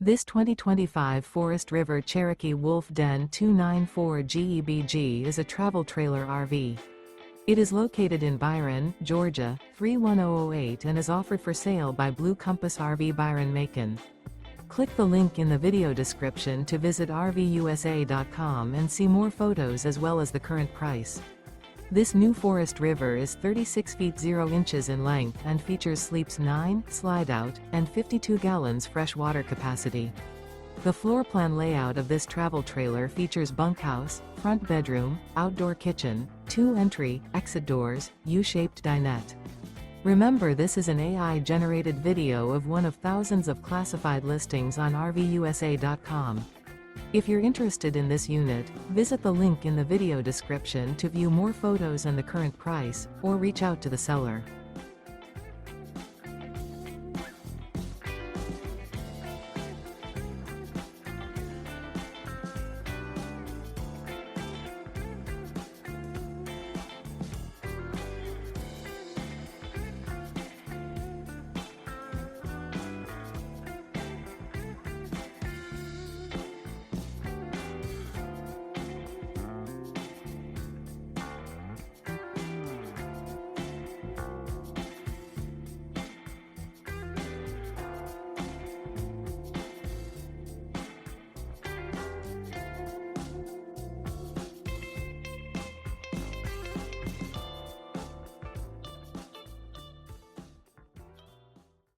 This 2025 Forest River Cherokee Wolf Den 294 GEBG is a travel trailer RV. It is located in Byron, Georgia, 31008 and is offered for sale by Blue Compass RV Byron-Macon. Click the link in the video description to visit RVUSA.com and see more photos as well as the current price. This new Forest River is 36 feet 0 inches in length and features sleeps 9, slide-out, and 52 gallons fresh water capacity. The floor plan layout of this travel trailer features bunkhouse, front bedroom, outdoor kitchen, 2 entry, exit doors, U-shaped dinette. Remember, this is an AI-generated video of one of thousands of classified listings on RVUSA.com. If you're interested in this unit, visit the link in the video description to view more photos and the current price, or reach out to the seller.